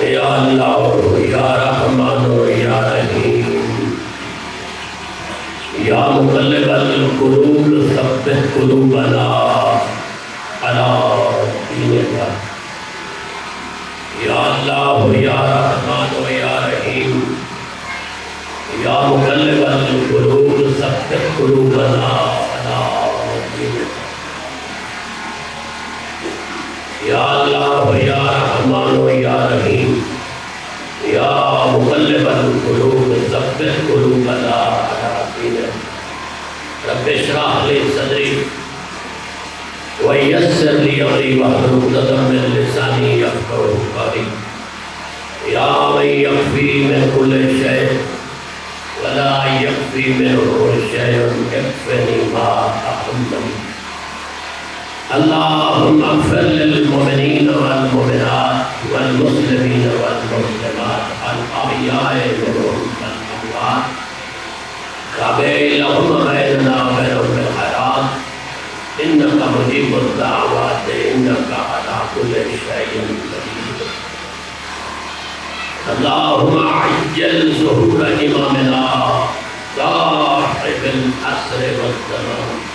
یا اللہ یا رحمان یا رحیم یا مقلب القلوب ثبت قلوبنا علی دینک یا اللہ یا رحمان یا رحیم یا مقلب القلوب ثبت قلوبنا علی دینک یا اللہ یا رحمان یا رحیم یا مقلب القلوب ثبت قلوبنا علی دینک رب اشرح لی صدری ویسر لی امری واحلل عقدۃ من لسانی یفقهوا قولی یا من یکفی من کل شیء ولا یکفی منہ شیء یکفنی ما احببت اللهم اغفر للمؤمنين والمؤمنات والمسلمين والمسلمات الأحياء منهم والأموات كما لهم بيننا وبينهم بالخيرات إنك مجيب الدعوات إنك على كل شيء قدير اللهم عجل ظهور إمامنا صاحب العصر والزمان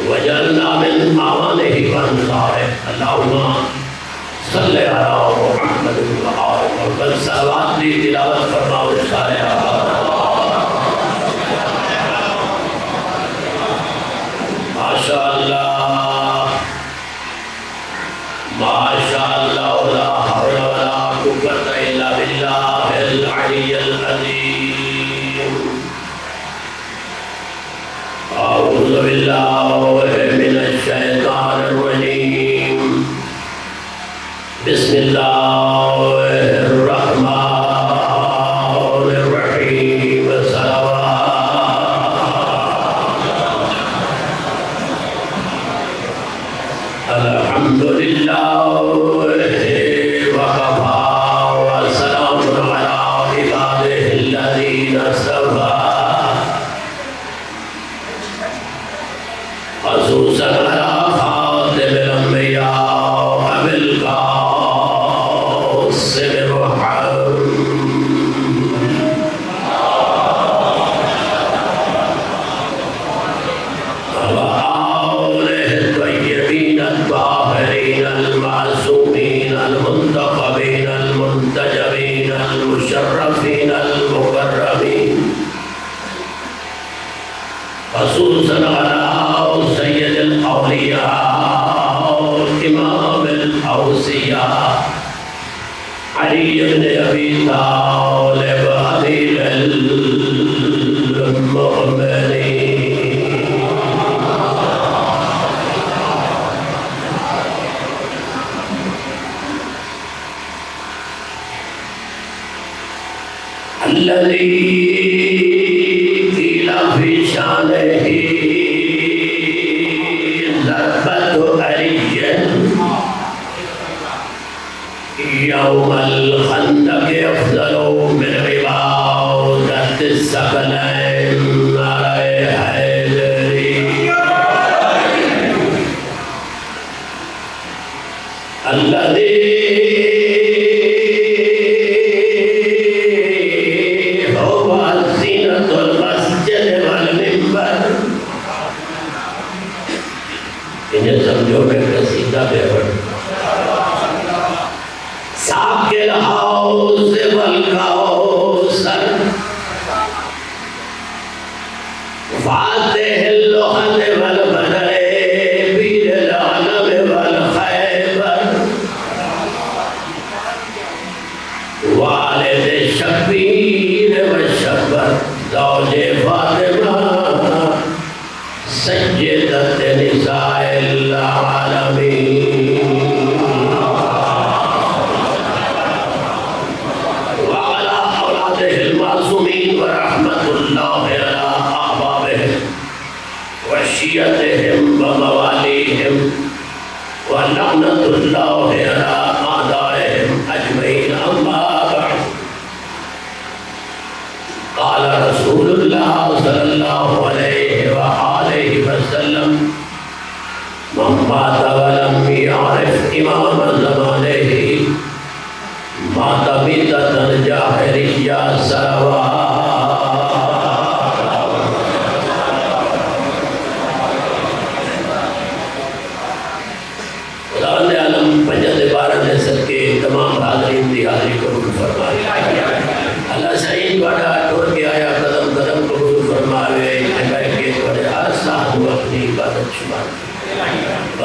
وجعلنا من آوانه وانصاره اللهم صل على محمد وآل محمد صلوات لی تلاوت فرماؤ سارے ماشاء اللہ ماشاء اللہ لا حول ولا قوة الا بالله العلی العظیم اعوذ باللہ من الشیطان الرجیم بسم اللہ الرحمن الرحیم الحمد للہ وکفی وسلام علی عبادہ الذین اصطفی خصوصاً على خاتم الأنبياء أبي القاسم محمد وآله الطيبين الطاهرين المعصومين المنتخبين المنتجبين المشرفين المكرمين خصوصاً على سید الاولیاء امام الاوصیاء علی بن ابی طالب امیر المؤمنین الذی قیل فی شانہ يوم الخندق أفضل من عبادة الثقلين على حيدري الذي هو زينة المسجد والمنبر إن سمجھو میں قصیدہ بہر ساقي الحوض والكوثر فاتح اللحد والبدر بير العلم والخيبر والد الشبير والشبر زوج فاطمة سيدة نساء العالمين ورحمة الله على أحبابه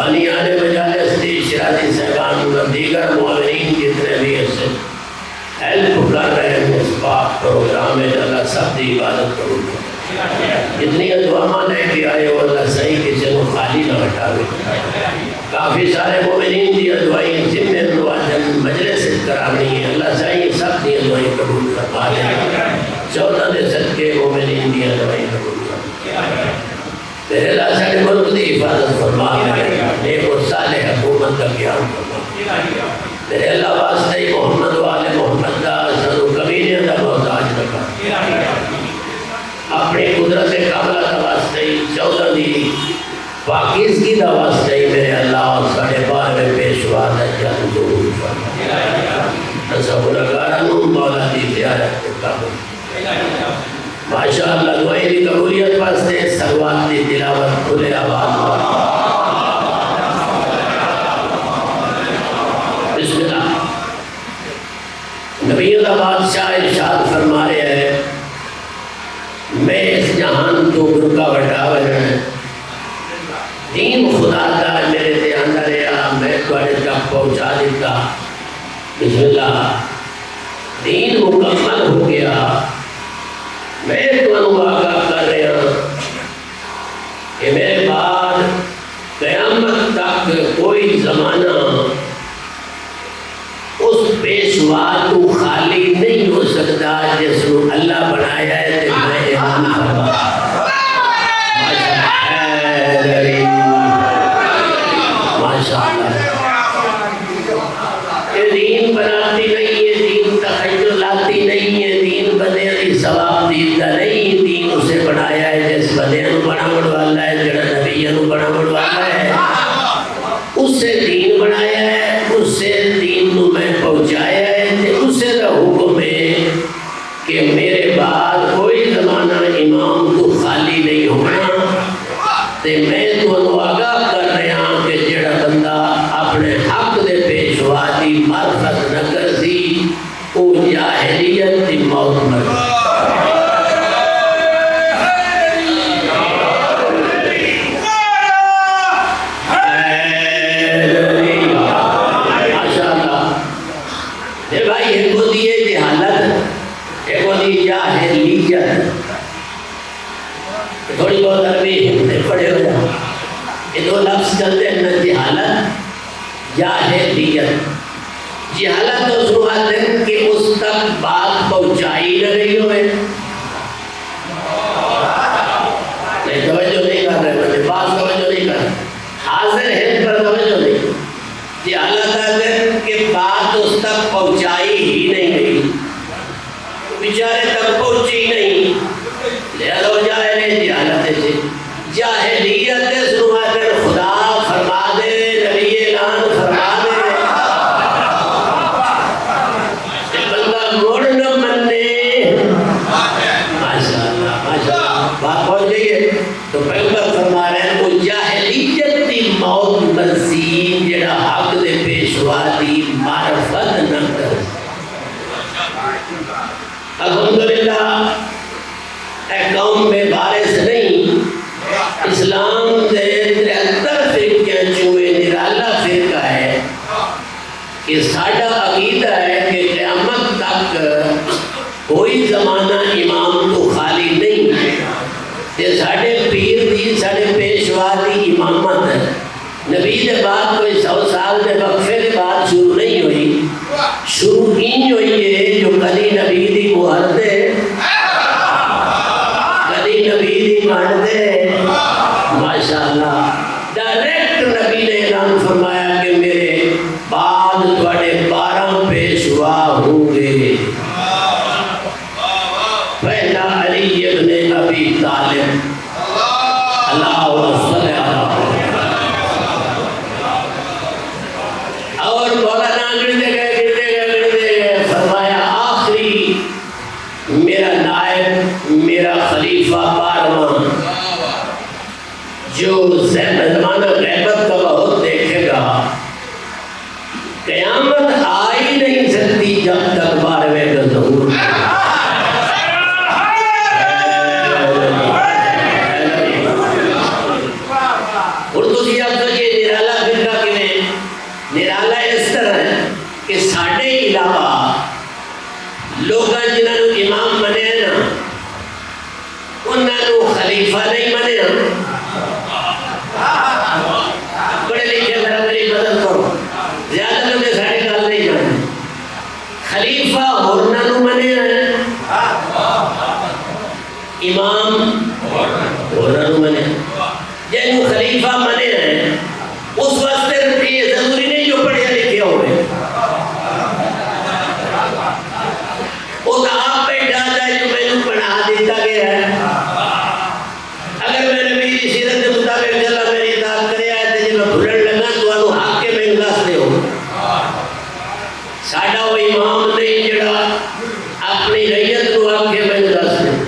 بانیان مجالس دی شرازی صاحبان و دیگر مومنین جتنے بھی اس سے ہیلپ کر رہے ہیں اس پاک پروگرام میں، اللہ سب دی عبادت قبول کرے۔ جتنی دعا لے کے آئے ہو اللہ صحیح کسی کو خالی نہ ہٹاوے۔ کافی سارے مومنین دی دعائیں ذمہ نوازن مجلس کرانی ہے، اللہ صحیح سب دی دعائیں قبول فرما دے۔ 14 دے صدقے مومنین دی دعائیں قبول فرما دے۔ میرے اللہ ساڑھے ملک دی حفاظت فرما دے، نیک و صالح حکومت کا قیام فرما دے۔ میرے اللہ واسطے محمد والے محمد دا سنو کبینے دا محتاج رکھا، اپنی قدرت کاملہ دا واسطے 14 دی پاکیزگی دا واسطے میرے اللہ ساڑھے بارے پیشوا دا جان ضرور فرما۔ نسا گناہگارانوں مولا دی زیارت قبول۔ ماشاءاللہ دعائیں دی قبولیت واسطے سلوات دی تلاوت کھلے آواز بسم اللہ۔ نبی اللہ بادشاہ ارشاد فرما رہے ہیں میں اس جہان تو گرکا بٹھا رہے دین خدا دا میرے دے اندر رہا، میں توڑے تک پہنچا دیتا۔ بسم اللہ، دین مکمل ہو گیا، میں تو آگاہ کر رہے ہیں کہ میرے بعد قیامت تک کوئی زمانہ اس پیشوا تو خالی نہیں ہو سکتا جس کو اللہ بنایا ہے کہ میں امام فرما۔ ماشاءاللہ یہ دین بناتی نہیں ہے، دین تخیل لاتی نہیں ہے، دین بنے علی ثواب دیتا نہیں، دین اسے بنایا ہے جس بنے انو بناوڑ والا ہے، جڑا نبی انو بناوڑ والا ہے، اس سے دین بنایا ہے، اس سے دین نو میں پہنچایا ہے، اس سے دا حکم ہے کہ میرے بعد کوئی زمانہ امام تو خالی نہیں ہونا۔ تے میں تو انو آگاہ کر رہے ہیں کہ جڑا بندہ اپنے حق دے پیشوا دی معرفت نہ کر سی او جاہلیت دی موت مر ماشاءاللہ۔ اے بھائی ایک کو دیئے جہالت، ایک کو دیئے جاہلیت، تھوڑی بہت عربی ہمیں پڑھے ہو جائے، یہ دو لفظ چلتے ہیں نا، جہالت جاہلیت۔ جہالت اس وقت ہے کہ اس تک بات پہنچائی نہ رہی ہوئے، نہیں توجہ نہیں کر رہے مجھے، بات توجہ نہیں کر رہے، حاضر ہے پر توجہ نہیں۔ جہالت ہے کہ بات اس تک پہنچائی ہی نہیں گئی، بیچارے تک پہنچی نہیں، لہذا ہو جائے نہیں جہالت سے۔ جاہلیت سنوات خدا فرما دے، نبی اعلان فرما دے، کہ بندہ موڑ نہ مننے۔ ماشاءاللہ ماشاءاللہ، بات پہنچ گئی ہے تو پیغمبر فرما رہے ہیں وہ جاہلیت دی موت مرسی جڑا حق دے پیشوا دی معرفت نہ کر۔ الحمدللہ اے قوم میں بارس نہیں، اسلام دے 73 فرقے چوئے نرالا فرقہ ہے کہ ساڑھا عقیدہ ہے کہ قیامت تک کوئی زمانہ امام تو خالی نہیں ہے، کہ ساڑھے پیر دی ساڑھے پیشوا دی امامت ہے، نبی دے بعد کوئی 100 سال دے وقفے دے بعد شروع نہیں ہوئی، شروع ہی ہوئی ہے جو کلی نبی دی مہر دے، کلی نبی دی مہر دے۔ ماشاءاللہ ڈائریکٹ نبی نے اعلان فرمایا کہ میرے بعد تھوڑے 12 پیشوا ہوں گے۔ پہلا علی ابن ابی طالب، اللہ صلی اللہ علیہ وسلم، اور مولانا گردے گئے فرمایا آخری میرا نائب، میرا خلیفہ 12واں جو زمانہ غیبت کا بہت دیکھے گا، قیامت آ ہی نہیں سکتی جب تک 12ویں کا ظہور۔ اردو کی آپ سوچئے نرالا کہ ساڈے علاوہ لوگ جنہوں نے امام منے نا انہوں نے خلیفہ نہیں منے پڑھے لکھے ذرا میری مدد کرو زیادہ لوگ ساڑے گل نہیں جانے خلیفہ ہونا نو منے امام ہونا نو منے جنہوں خلیفہ منے ہیں اس واسطے یہ ضروری نہیں جو پڑھے لکھے ہوئے وہ تو آپ پہ ڈاتا ہے جو میں نے پڑھا دیتا گیا ہے اگر میں نے میری سیرت کے مطابق چلا میری اطاعت کرے آئے تھے جب میں بھولن لگا تو انہوں حق کے میں انداز دے ہو ساڑھا وہ امام نہیں جڑا اپنی ریت کو حق کے میں انداز دے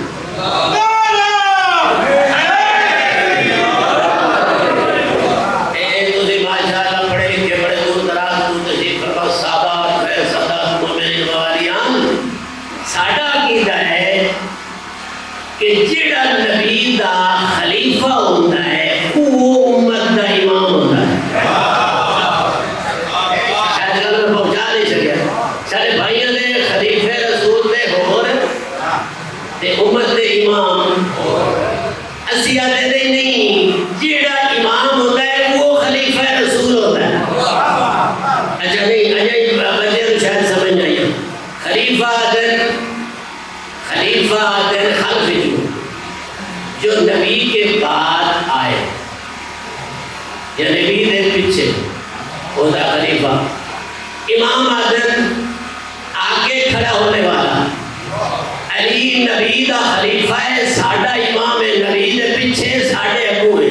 کہ جڑا نبی دا خلیفہ ہوتا ہے وہ امت دا امام ہوتا ہے شاید گل میں پہنچا نہیں سکیا سارے بھائیوں نے خلیفہ رسول دے ہور تے امت دے امام اسی آتے دے نہیں جڑا امام ہوتا ہے وہ خلیفہ رسول ہوتا ہے اچھا نہیں بچے تو شاید سمجھ نہیں خلیفہ آدن خلف جو نبی کے بعد آئے یا نبی دے پیچھے ہوتا خلیفہ امام آدن آگے کھڑا ہونے والا علی نبی دا خلیفہ ہے ساڑھا امام ہے نبی دے پیچھے ساڑھے ابو ہے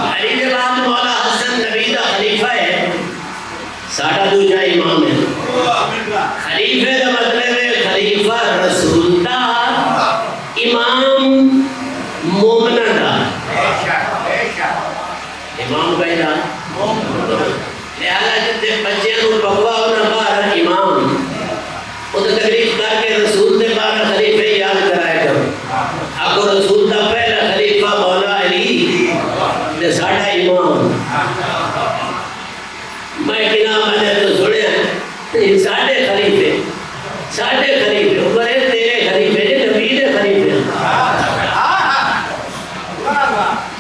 علی دے بعد مولا حسن نبی دا خلیفہ ہے ساڑھا دوجہ امام ہے خلیفہ دا مطلب ہے خلیفہ رسول دا امام مومنہ دا امام کا ہی دا لہذا جتے بچے نو بقوا ہونا بارا امام وہ تو تقریب کر کے رسول دے بارا خلیفہ یاد کرائے کرو آپ کو رسول دا پہلا خلیفہ مولا علی دے ساڑھا امام میں کنا میں تو سنے ہیں ساڑھے خلیفے اوپر ہے تیرے خلیفے جی نبی دے خلیفے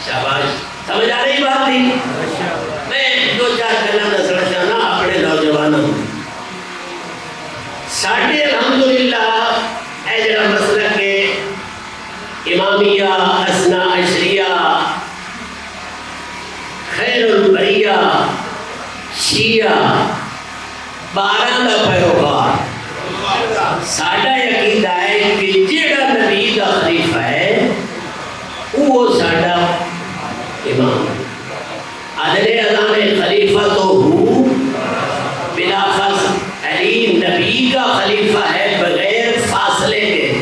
شاباش سمجھ آ رہی بات تھی میں دو چار کلام نہ سڑکانا اپنے نوجوانوں ساڑھے الحمدللہ اے جڑا مسئلہ کے امامیہ اسنا عشریہ خیر البریہ شیعہ بارہ دا پیروکار ساڑھا یقین ہے کہ جیڑا نبی دا خلیفہ ہے وہ ساڑھا امام عدل ازام خلیفہ تو ہو بلا فاصل علی نبی کا خلیفہ ہے بغیر فاصلے کے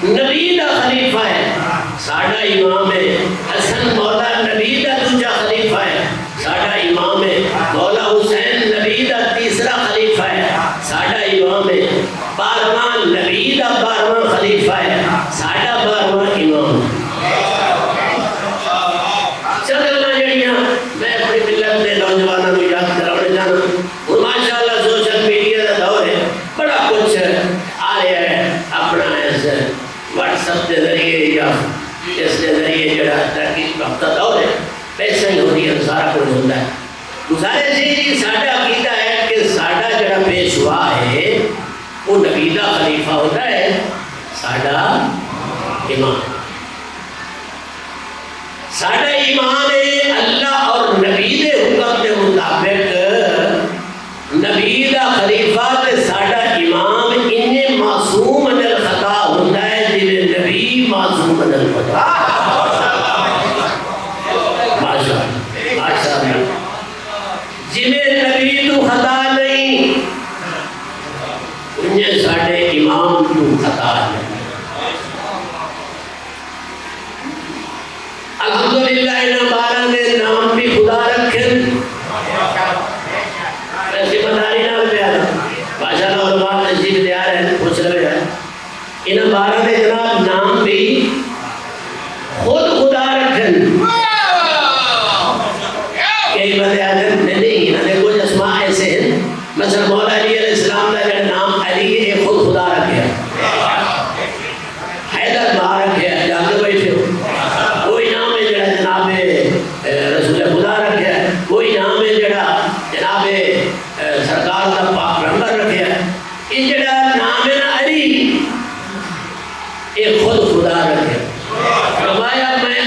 نبی دا خلیفہ ہے ساڑھا امام ہے حسن مولا نبی دا دوجہ خلیفہ ہے ساڑھا امام ہے مولا حسین نبی دا تیسرا خلیفہ ہے ساڑھا امام ہے بارہواں نبی دا بارہواں خلیفہ ہے ساڑھا بارہواں امام چلنا جڑیاں میں اپنی ملت دے نوجوانوں کو یاد کرانے جانا اور ماشاءاللہ سوشل میڈیا دا دور ہے بڑا کچھ آ رہا ہے اپنا ایسے واٹس اپ کے ذریعے یا اس کے ذریعے جڑا تحقیق وقت دور ہے پیسہ ہی ہوتی ہے سارا کچھ ہوتا ہے گزارے جی ساڑھا عقیدہ ہے کہ ساڑھا جڑا پیشوا ہے وہ نبی دا خلیفہ ہوتا ہے ساڑھا امام ساڑھا امام اللہ اور نبی دے حکم کے مطابق نبی دا خلیفہ تے ساڑھا امام انہیں معصوم انل خطا ہوتا ہے جنہیں نبی معصوم انل خطا جنہیں نبی تو خطا نہیں انہیں ساڑھے امام تو خطا نہیں الحمدللہ انہاں بارہ دے نام بھی خدا رکھیں ذمہ داری نال بیان بادشاہ علماء نصیب تیار ہے پوچھ رہے ہیں انہاں بارہ دے جناب نام بھی خود خدا رکھیں کئی بندے آتے ہیں نہیں انہاں نے کچھ اسماء ایسے ہیں مثلا مولا علی علیہ السلام کا جو نام علی ہے خود خدا رکھے حیدر باہر رکھے جانتے بیٹھے ہو کوئی نام ہے جڑا جناب رسول خدا رکھے کوئی نام ہے جڑا جناب سرکار کا پاک پیغمبر رکھے یہ جڑا نام ہے نا علی یہ خود خدا رکھے فرمایا میں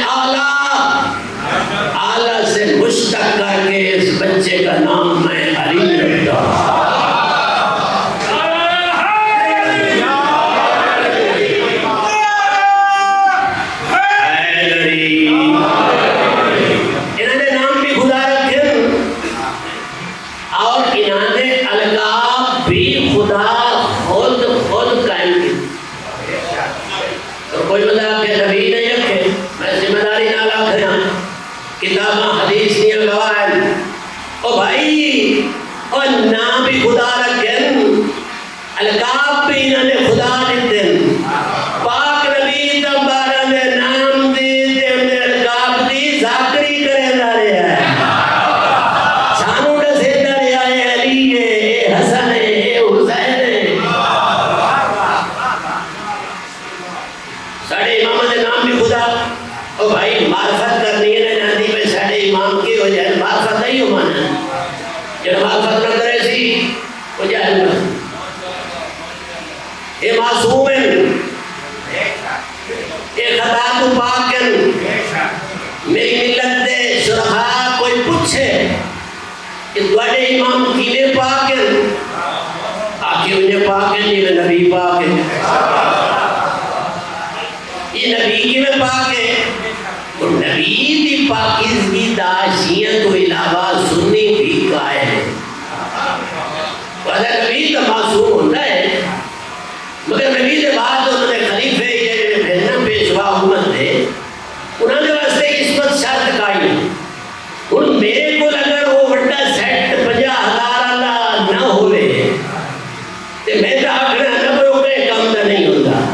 اعلیٰ سے مشتق کر کے اس بچے کا نام میں علی رکھتا ہوں کتاباں حدیث دیا گواہ او بھائی او نام بھی خدا رکھیں القاب بھی انہوں نے خدا دیتے پاک نبی دبارہ نے نام دیتے انہیں القاب دی ذاکری کرے دارے ہے سانو ڈسے دارے آئے علی ہے حسن ہے حسین ہے ساڑھے امام دے نام بھی خدا او بھائی معرفت کرنی ہے امام کی وجہ معرفت نہیں ہو مانا جب معرفت نہ کرے سی وجہ ہے یہ معصوم ہے یہ خطا تو پاک ہے میری ملت دے شرحا کوئی پوچھے کہ دوڑے امام کیلے پاک ہے آکے انہیں پاک ہے یہ نبی پاک ہے یہ نبی کی میں پاک ہے اور نبی دی پاکیزگی داشیاں تو علاوہ سنی بھی قائل ہے وعدہ نبی تو معصوم ہوتا ہے مگر نبی دے بعد انہوں نے خلیفہ یہ بھیجنا پیشوا حکومت دے انہوں نے واسطے قسمت شرط قائل اور میرے کو اگر وہ بڑا سیٹ 50,000 اللہ نہ ہوئے تو میں تو آکھنا نہ بروکے کم نہ نہیں ہوتا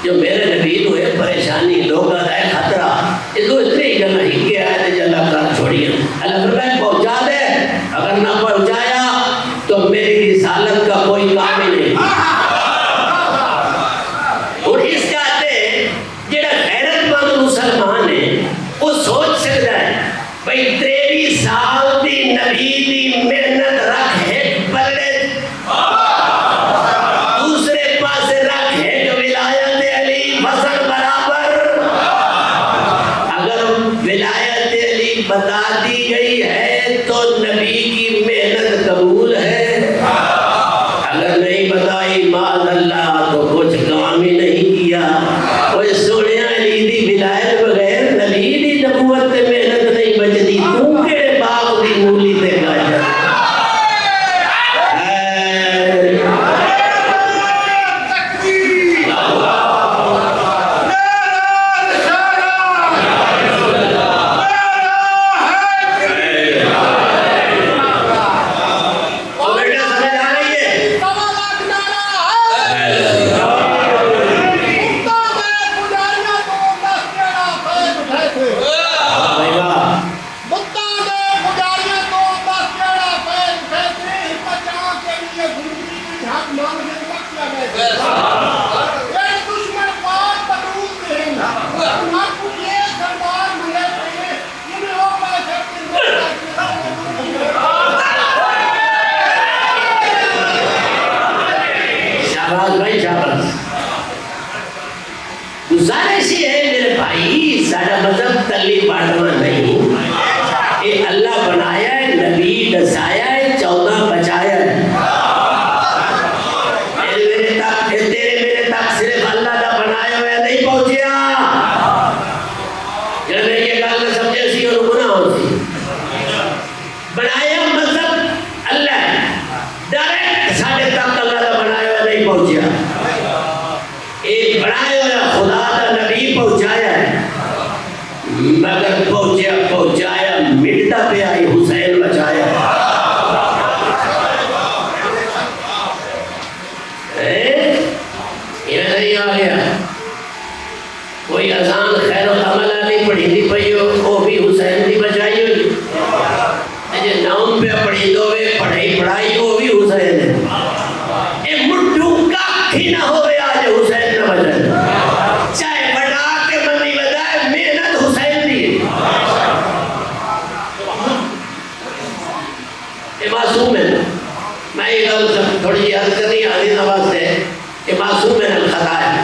جو میرے نبی تو ہے پریشانی لوگ ہے خطرہ یہ تو اتنے ہی گلا ہی کے آئے تھے اللہ کر چھوڑی اللہ فرمائے پہنچا دے اگر نہ پہنچایا تو میری رسالت کا کوئی کام ہی نہیں اور اس کہتے جڑا غیرت مند مسلمان ہے وہ سوچ سکتا ہے بھئی 23 سال دی نبی دی محنت رکھ ہے پلے بتا دی گئی ہے تو نبی کی محنت قبول ہے اگر نہیں بتائی معاذ اللہ تو کچھ کام ہی نہیں کیا کوئی سونے علی دی ولایت بغیر نبی دی نبوت تے محنت نہیں بچتی تو کیڑے باغ دی مولی تے گاجر گزارش یہ ہے میرے بھائی سارا مذہب تلی بانٹنا نہیں یہ اللہ بنایا ہے نبی ڈسایا ہے 14 بچایا ہے تیرے میرے تک صرف اللہ دا بنایا ہوا نہیں پہنچیا جب میں یہ گل نہ سمجھے سی اور گناہ ہو سی بنایا مذہب اللہ ہے ڈائریکٹ ساڑھے تک اللہ دا بنایا ہوا نہیں پہنچیا ایک بنایا ہوا خدا دا نبی پہنچایا ہے مگر پہنچایا مٹتا پہ آئی حسین بچایا یہ نہیں آ گیا کوئی اذان خیر و عمل نہیں پڑھی نہیں پئی وہ بھی حسین دی بچائی ہوئی جی نام پہ پڑھی دو پڑھائی وہ بھی حسین ہے یہ مٹھو کا ہی نہ ہوئے آج حسین نہ بچائے چاہے بڑا کے منی بجائے محنت حسین دی یہ معصوم ہے میں یہ گل تھوڑی جی عرض کرنی حدیث نواز سے کہ معصوم ہے خطا ہے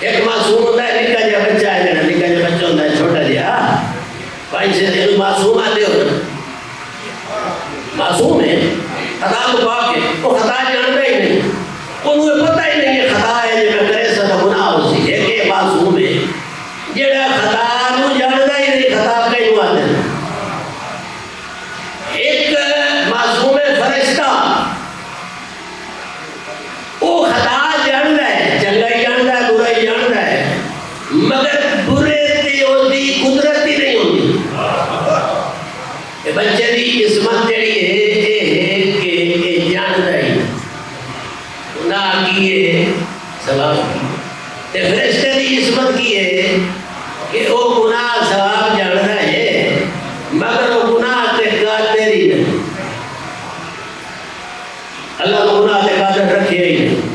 ایک معصوم ہوتا ہے نکا جا بچہ ہے نکا جا بچہ ہوتا ہے چھوٹا جا بھائی سے دینو معصوم آتے ہو معصوم ہے خطا تو پاک ہے وہ خطا جانتا ہی نہیں انہوں پتہ ہی نہیں ہے خطا ہے جو میں کرے سا گناہ ہو سی ہے کہ معصوم ہے جڑا خطا نو جانتا ہی نہیں خطا کہیں ہوا ہے ایک معصوم فرشتہ وہ خطا جانتا ہے چنگائی جانتا ہے برائی جانتا ہے مگر برے تے ہوتی قدرت ہی نہیں ہوتی بچے دی عصمت جڑی ہے کہ جانتا ہی گناہ کیے ثواب کی فرشتے دی عصمت کی ہے کہ وہ گناہ ثواب جانتا ہے مگر وہ گناہ تے قادر ہی نہیں اللہ کو گناہ تے قادر رکھے ہی نہیں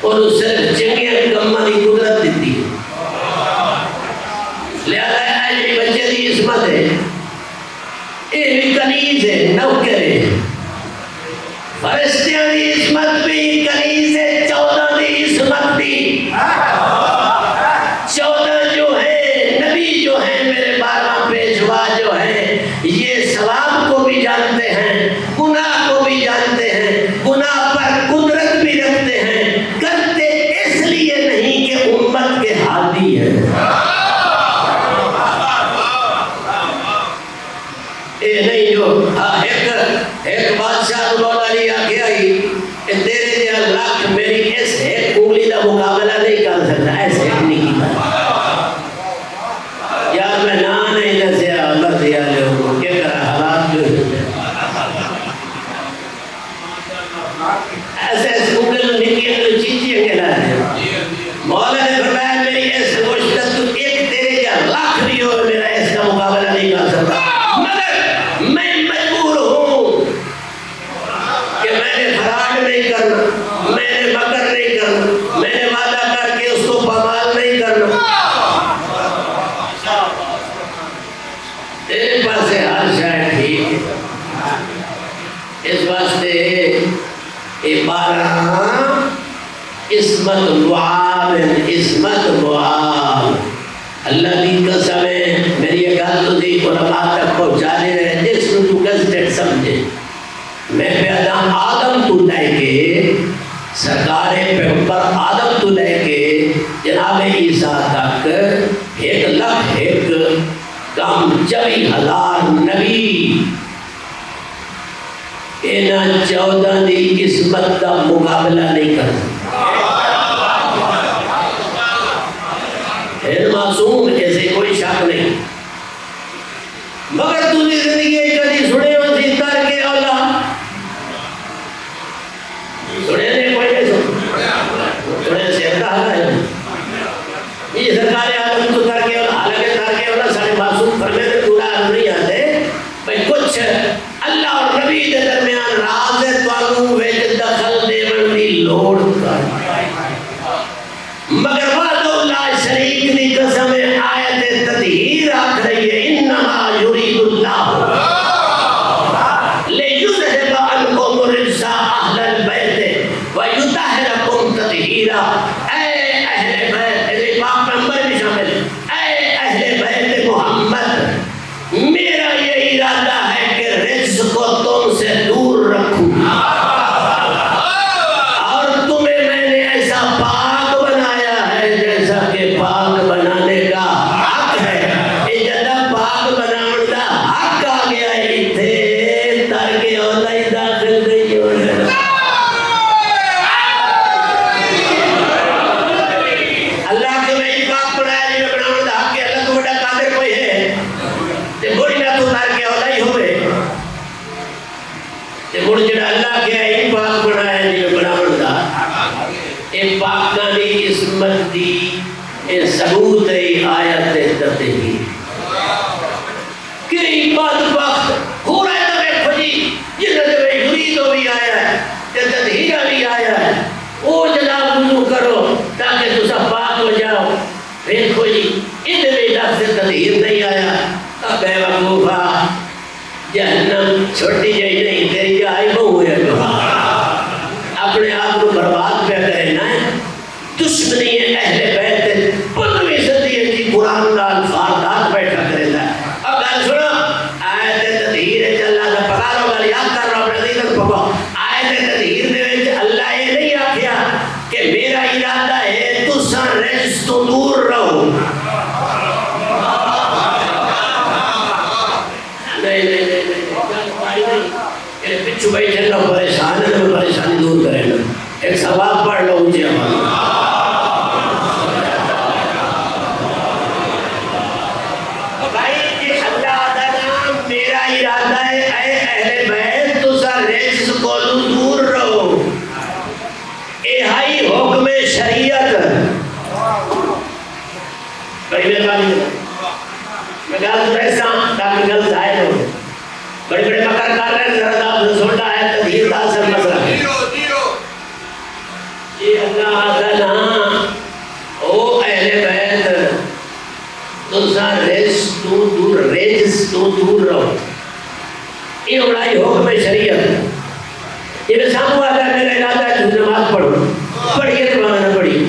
اور اس سے چنگے کمہ دی قدرت دیتی ہے لہذا ہے بچے دی عصمت ہے یہ بھی کنیز ہے نوکر ہے فرشتیاں دی عصمت بھی کنیز ہے 14 دی عصمت بھی 14 جو ہے نبی جو ہے میرے 12 پیشوا جو ہے یہ ثواب کو بھی جانتے ہیں گناہ کو بھی جانتے ہیں گناہ پر قدرت بھی رکھتے ہیں کرتے اس لیے نہیں کہ امت کے ہادی ہے یہ نہیں جو ایک عصمت معاون عصمت معاون اللہ دی قسم ہے میری یہ گل تو دی علماء تک پہنچانے رہے جس کو تو گزٹڈ سمجھے میں پیدا آدم تو لے کے سرکار پیغمبر آدم تو لے کے جناب عیسیٰ تک 1,01,000 کم 24,000 نبی انہاں 14 دی عصمت کا مقابلہ نہیں کر سکتا ہے معصوم ایسے کوئی شک نہیں مگر تجھے زندگی کبھی سنے ہو زندہ کے اولا سنے نے کوئی نہیں سنے سے کہا ہے یہ سرکار عالم تو کر کے اولا حالانکہ کر کے اولا سارے معصوم فرمے میں پورا نہیں آتے بھئی کچھ اللہ اور نبی کے درمیان راز توانو ویج دخل دیون دی لوڑ کر مگر وعد اللہ شریک دی قسم آیت تطہیر آکھ رہی ہے انما یرید اللہ لیذہب عنکم الرجس اہل البیت ویطہرکم تطہیرا اے اہل بیت پاک پیغمبر بھی شامل اے اہل بیت محمد میرا یہ ارادہ ہے کہ رجس کو تم سے دور رکھوں اور تمہیں میں نے ایسا پاک بنایا ہے جیسا کہ پاک بنانے کا حق ہے یہ جدہ پاک بنانے کا حق آ گیا ہی تھے ترکے اولا ہی داخل گئی ہونے اللہ کے میں پاک بنایا جی میں بنانے کا حق ہے اللہ تو بڑا قادر کوئی ہے تے بڑی نہ تو ترکے اولا ہی ہوئے تے بڑی جڑا اللہ کے ہی پاک بنایا جی میں بنانے کا اے پاکانی عصمت دی اے ثبوت ای آیت تطہیر کہ بدبخت ہو رہا ہے تمہیں کھجی جنہوں نے یریدو بھی آیا ہے تطہیرہ بھی آیا ہے او جناب وضو کرو تاکہ تسا پاک ہو جاؤ دیکھو جی ادھر بھی لفظ تطہیر نہیں آیا اب بے وقوفہ جہنم چھوٹی جائی نہیں تیری آئی بہو ہے اپنے آپ کو برباد پہ کرنا ہے دشمنی اہل بیت 15ویں صدی کی قرآن کا الفاظات بیٹھا کرتا ہے اب گل سنو آیت تطہیر اللہ کا پکارو گل یاد کر رہا اپنے دیگر پکو آیت تطہیر دے وچ اللہ یہ نہیں آکھیا کہ میرا ارادہ ہے تساں رجس تو دور رہو پچھو بیٹھے نہ پریشان ہے میں پریشانی دور کریں نا ایک ثواب پڑھ لو مجھے ہمارا بھائی اللہ تعالیٰ میرا ارادہ ہے اے اہل بیت تو سا رجس کو دور رہو اہائی حکم شریعت بڑی مہربانی میں گل ایسا تاکہ گل ظاہر ہو بڑے بڑے مکر کر رہے ہیں ذرا آپ نے سننا ہے تدہیر کا اثر مسئلہ ہے یہ اللہ تعالیٰ او اہل بیت تنسا رجس تو دور رہو یہ بڑائی حکم شریعت یہ میں سامو آتا ہے میرا ارادہ ہے تو نماز پڑھو پڑھیے تو مانا پڑھیے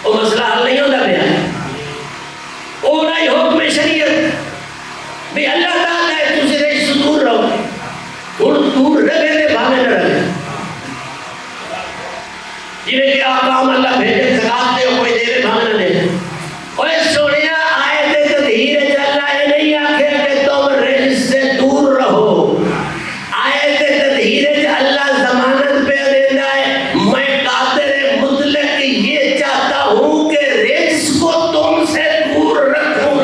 وہ مسئلہ حل نہیں ہوتا پیا وہ بڑائی حکم شریعت بھی اللہ تعالیٰ ہے تجھے رجس دور رہو دور رہے دے بھانے نہ رہے جنہیں کہ آقام اللہ بھیجے سکاف دے کوئی دے بھانے نہ دے اور سونیا آیت تطہیر اللہ یہ نہیں آکھے کہ تم رجس سے دور رہو آیت تطہیر اللہ ضمانت پہ دینا ہے میں قادر مطلق یہ چاہتا ہوں کہ رجس کو تم سے دور رکھوں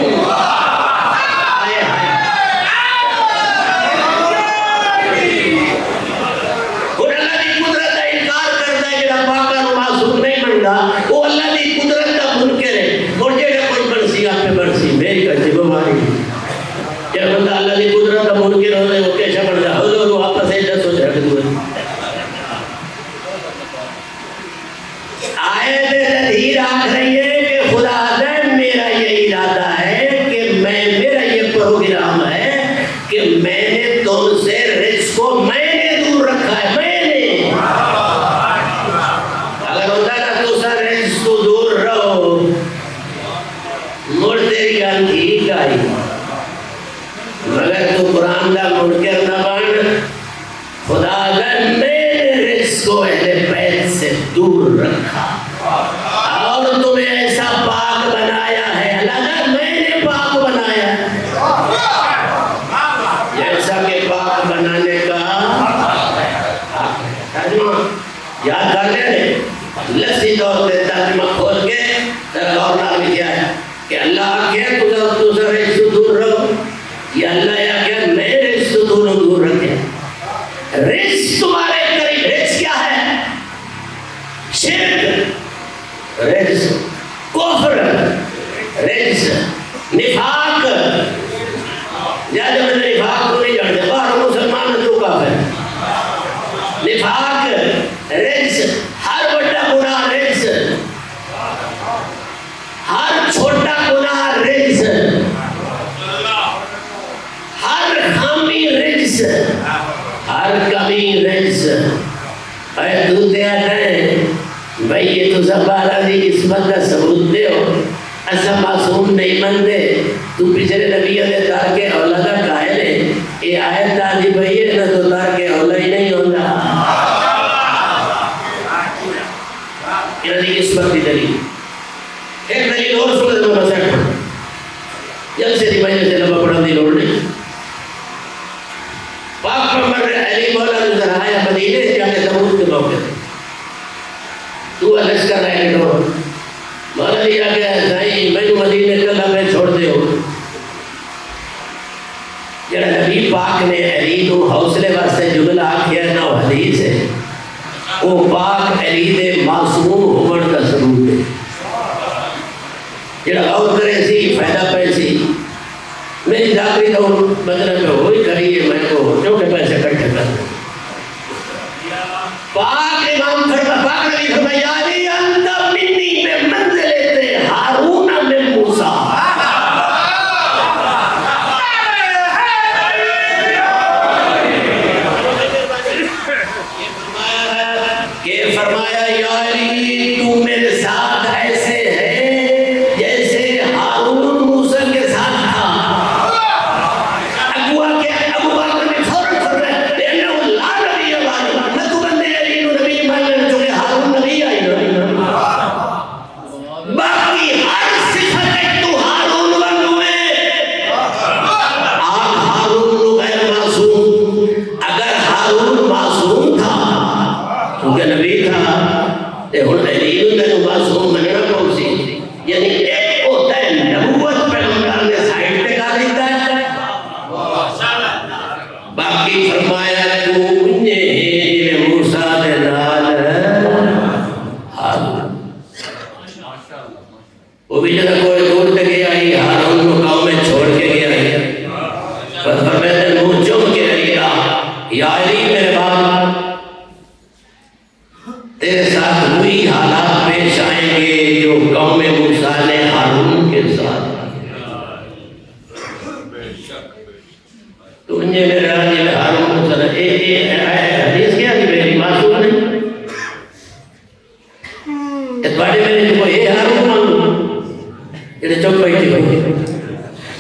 وہ اللہ کی قدرت کا منکر ہے اور جیڑا کوئی برسی آپ پہ برسی میری کچھ بیماری جب بندہ اللہ کی قدرت کا منکر ہو رہے وہ کیسا بڑھتا حضور وہ آپس ایسا سوچ رکھ دو آیت تطہیر آکھ رہی ہے کہ خدا نے میرا یہ ارادہ ہے کہ میرا یہ پروگرام ہے کہ میں نے تم سے رزق کو میں نے دور رکھا ہے میں نے سیاسی طور پہ ترجمہ کھول کے غور نال لکھا ہے کہ اللہ کیا تجھے رزق سے دور رہو، یا اللہ یا کیا میں رزق سے دور رکھے. رزق تمہارے قریب. رزق کیا ہے؟ شرک، رزق کفر، رزق نفاق. یا جو میں نفاق کو نہیں جانتے باہر مسلمان تو کافر. نفاق، رزق، ہر بڑا گناہ رزق، ہر چھوٹا گناہ رزق، ہر خامی رزق، ہر کمی رزق. اے تو دیا ہے بھئی یہ تو زبارہ دی عصمت کا ثبوت دے ہو. ایسا معصوم نہیں مندے تو پچھلے نبی دے تارکے اولا کا قائل ہے. یہ آیت آدھی بھئی ہے نہ تو تارکے اولا ہی نہیں ہوتا. یعنی عصمت کی دلیل. ایک دلیل اور سن دے مسائل پڑھ جب سے دی مجھے سے لبا پڑھا دی لوڑ نہیں. پاک پیغمبر علی مولا نظر آیا مدینے سے جا کے تبوک کے موقع تھے. تو الگ کر رہے ہیں تو مولا جی آگے سائیں میں مدینے کلا میں چھوڑ دے ہو. جڑا نبی پاک نے علی تو حوصلے واسطے جملہ آکھیا نہ حدیث ہے وہ پاک علی دے معصوم ہومن کا ثبوت ہے. جڑا غور کرے سی فائدہ پہ سی. میری داخلی تو مطلب میں ہوئی کریے میں کو جو کہ پیسے کٹھے کر دیں. پاک امام پاک نبی فرمایا علی انت منی میں منزلت ہارون من موسیٰ. فرمایا یا علی تو میرے ساتھ ایسے ہے جیسے ہارون موسیٰ کے ساتھ تھا. ابو بکر نے فوراً فرمایا لأنه لا نبی بعد. نہ تو بندے علی نبی ماننے چونکہ ہارون نبی آئی باقی ہر صفت تو ہارون بنوے. آپ ہارون غیر معصوم. اگر ہارون معصوم تھا کیونکہ نبی تھا تے ہن علی نے معصوم مننا پوسی. یعنی ایک ہوتا ہے نبوت پیغمبر نے سائیڈ پہ کر دیتا ہے. باقی فرمایا تو انہیں موسیٰ دے نال ہارون. وہ بھی جگہ کوئی دور تک گیا ہی ہارون کو قوم میں چھوڑ کے گیا ہی. پر فرمایا منہ چوم کے علی یا علی میرے باپ تیرے ساتھ وہی حالات پیش آئیں گے جو قوم موسیٰ نے ہارون کے ساتھ. تو انہیں میرے راجی میں ہارون موسیٰ نے حدیث کیا کہ میری معصوم نہیں اتباڑے میں نے کوئی ہارون مانگو یہ چوک بیٹھی ہوئی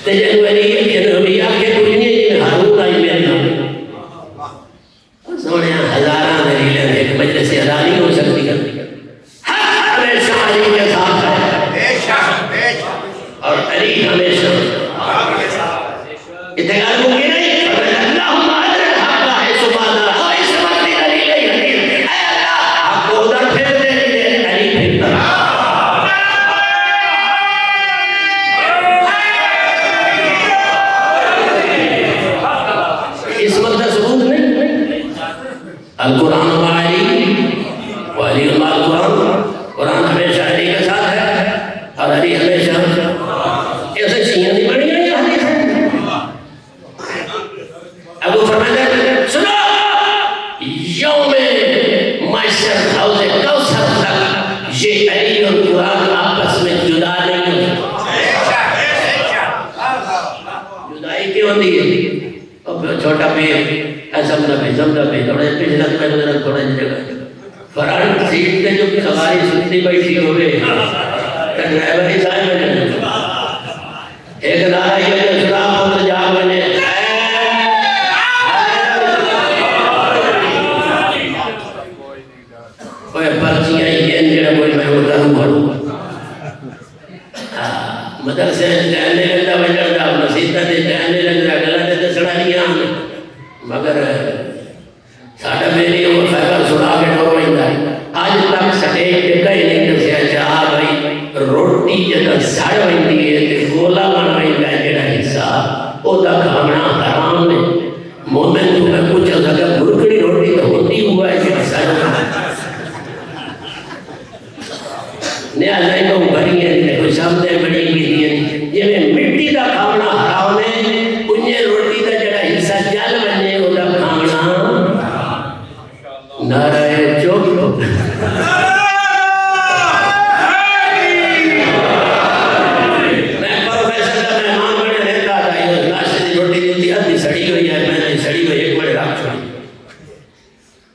تجھے علی جنہوی آگے کوئی نہیں ہارون آئی میرے نام. سوڑے ہزارہ دلیلیں ایک مجلس ادا نہیں ہو سکتی. ہمیشہ علی کے ساتھ ہے اور علی ہمیشہ اتقال ممکن نہیں. اللہم عدر الحق ہے سبحانہ اس وقت علی لئی حدیث اے اللہ حق کو ادھر پھر دے علی پھرتا. اس وقت ثبوت نہیں. القرآن علی وعلی القرآن. قرآن ہمیشہ علی کے ساتھ ہے اور علی ہمیشہ ایسے شیعہ نہیں بڑی ہے. ابو فرمایا سنو یوم محشر حوض کوثر تک یہ علی اور قرآن آپس میں جدا نہیں ہوتے. جدائی کیوں ہوتی ہے؟ چھوٹا پیر ایسا زمدہ پہ تھوڑے پچھلا میں تھوڑے جگہ فرانٹ سیٹ کے جو سواری سنتی بیٹھی ہوئے ڈرائیور ہی صاحب میں ایک نعرہ یہ کہ سلام ہوتا جا بنے کوئی پرچیاں ہی ہیں جنہا کوئی میں ہوتا ہوں بھروں مدرسے جہنے لگتا بجڑتا مسیحتا دے جہنے لگتا گلہ دے سڑا نہیں آنے مگر ساڑھا میری وہ خیبر سنا کے ڈھو رہی ہے. آج تک سٹیج پہ کہیں نہیں روٹی جدہ سڑ ویندی ہے تے گولا بن ویندا ہے جڑا حصہ او دا کھانا حرام ہے مومن تو میں کچھ زیادہ گرکڑی روٹی تو ہوتی ہوا ہے جڑا سڑ نیا لائنوں بھری ہیں کوئی سامنے بڑی ہوئی ہیں جویں مٹی دا کھانا حرام ہے انہیں روٹی دا جڑا حصہ جل بنے او دا کھانا نعرہ چوک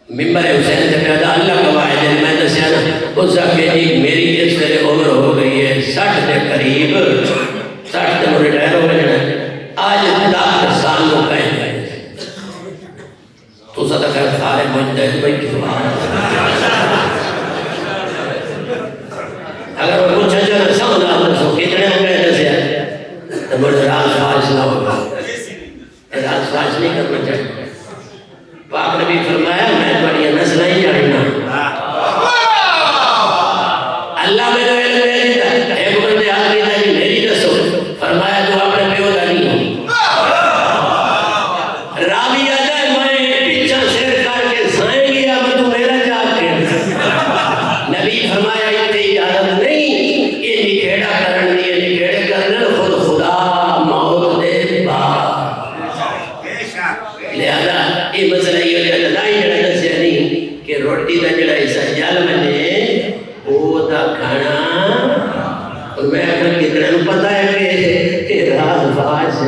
ممبر حسین سے پیدا اللہ گواہ ہے جن میں دسیا نا اس کہ ایک میری اس طرح عمر ہو گئی ہے 60 کے قریب 60 کے مجھے ڈائر ہو گئے آج 10 سال کو کہیں گئے تو صدا خیر سارے مجدد بھائی کی سبحان اگر وہ کچھ اچھا نہ سمجھا اللہ سو کتنے ہو گئے دسیا تو مجھے راز فاش نہ ہوگا راز فاش نہیں کرنا چاہیے پاک نبی فرمایا میں بڑی نسل ہی جاننا اللہ میں تو علم دے دیتا ایک بندے آدمی تھا کہ میری دسو فرمایا تو آپ نے پیو دانی ہو راوی آجا ہے میں پیچھا شیر کر کے سائیں گیا میں تو میرا جاگ کے نبی فرمایا اتنے اجازت نہیں یہ نکھیڑا کرن دی یہ نکھیڑے کرنے خود خدا موت دے باہر لہذا یہ مسئلہ یہ ہے لڑائی جڑا دسیا نہیں کہ روٹی دا جڑا حصہ جل بنے وہ دا کھانا اور میں اگر کتنے نو پتہ ہے کہ راز فاش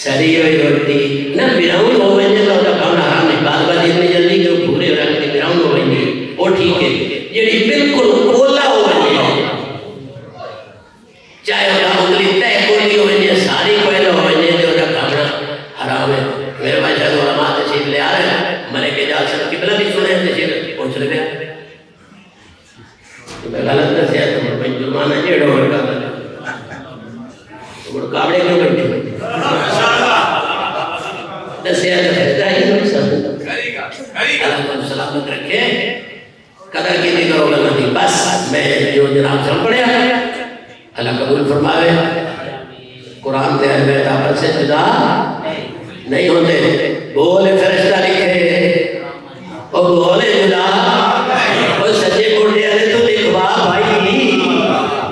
سڑی ہوئی روٹی نہ براؤن ہو ونجے تو دا کھانا حرام نہیں بعد بعد اتنی جلدی کہ پورے رکھ کے براؤن ہو ونجے وہ ٹھیک ہے جڑی بالکل کولا ہو ونجے چاہے وہ انگلی تے کولی ہو ونجے ساری کوئلہ ہو ونجے تو دا کھانا حرام ہے میرے بھائی شاید علماء تشریف لے آ رہے ہیں ملک جال صاحب قبلہ بھی سنے ہیں تشریف پہنچ رہے ہیں تو میں غلط نہ سیا تو میں جرمانہ جیڑ ہو رہا تو وہ کابڑے کیوں بیٹھے ہوئے دسیا تو فیضہ ہی نہیں سب اللہ کو سلامت رکھے قدر کی نہیں کرو غلطی بس میں جو جناب سے پڑھے اللہ قبول فرماوے قرآن دے اہل بیت آپس سے جدا نہیں ہوتے بولے فرشتہ لکھے اور بولے جدا اور سچے بوڑھے آلے تو لکھوا بھائی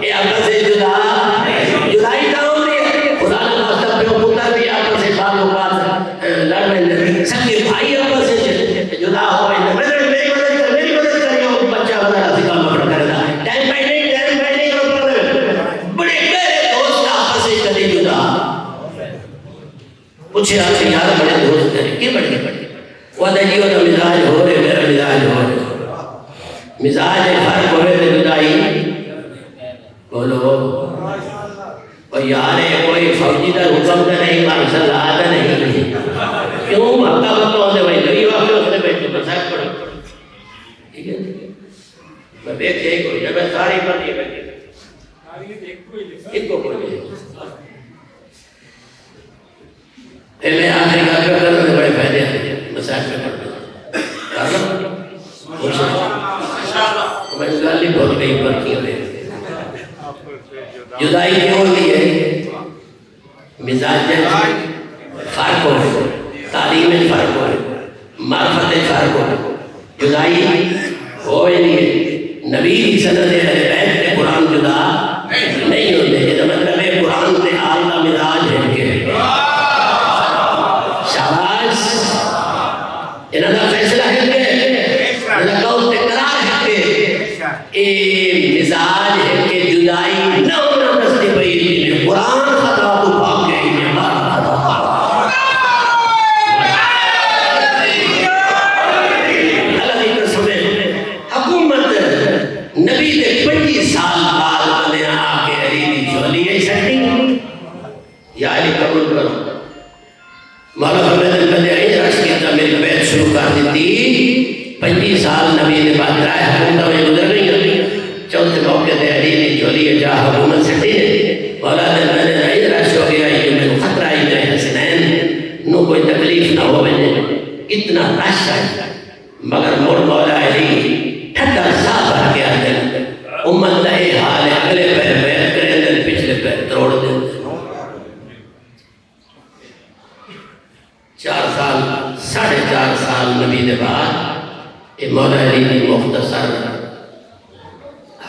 یہ آپس سے جدا جدائی کا ہو رہی ہے خدا نے مستب پہ پتر بھی آپس سے بال اوقات لڑ میں سکے بھائی آپس سے جدا ہو رہی ہے میری مدد کریے وہ بچہ بڑا سی کام پڑھ کر دا ٹائم پہ نہیں بڑے گہرے دوست آپس سے چلے جدا پوچھے آپ سے یار بڑے دوست کریں کہ بڑے وہ دیکھیے وہ مزاج ہو رہے میرا مزاج ہو رہے مزاج فرق ہوئے تو جدائی بولو وہ یارے کوئی فوجی دا حکم دا نہیں مارشل لا دا نہیں کیوں بھاگتا بھاگتا ہوتے بھائی تو یہ واقعی اس نے بیٹھے بسائے پڑھو ٹھیک ہے میں بیٹھے ہی کوئی جب میں ساری پر نہیں بیٹھے ایک کو کوئی نہیں پھر میں آخری کا کرنے میں بڑے فائدے ہیں مسائل میں پڑھتے ہیں میں گالی بہت کئی پر کی ہوئے جدائی کیوں ہوئی ہے مزاج فرق ہو تعلیم فرق ہو معرفت فرق ہو جدائی ہوئے نہیں ہے نبی کی سند اہل بیت کے قرآن جدا نہیں ہوتے یہ مطلب ہے قرآن سے آل کا مزاج ہے کہ شاباش انہاں دا فیصلہ ہے کہ لگاؤ تقرار ہے کہ اے مزاج ہے کہ جدائی نہ ہونا دستے پئی قرآن خطا تو بھاگ گئے یہ ہمارا خطا اللہ کی قسم حکومت نبی دے 25 سال بعد بندے آ کے علی دی چولی ہے سیٹنگ یا علی قبول کرو مولا فرمائے بندے آئی رش کی تعمیر بیت شروع کر دیتی 25 سال نبی نے بعد رائے حکومت میں گزر رہی چوتھے موقع دے علی نے چولی ہے جا حکومت سیٹی ہے مولا فرمائے آئی رش ہو گیا یہ میں خطرہ آئی میں حسنین نو کوئی تکلیف نہ ہو بنے اتنا رش ہے مگر موڑ مولا علی ٹھٹا سا بھر گیا دل امت دا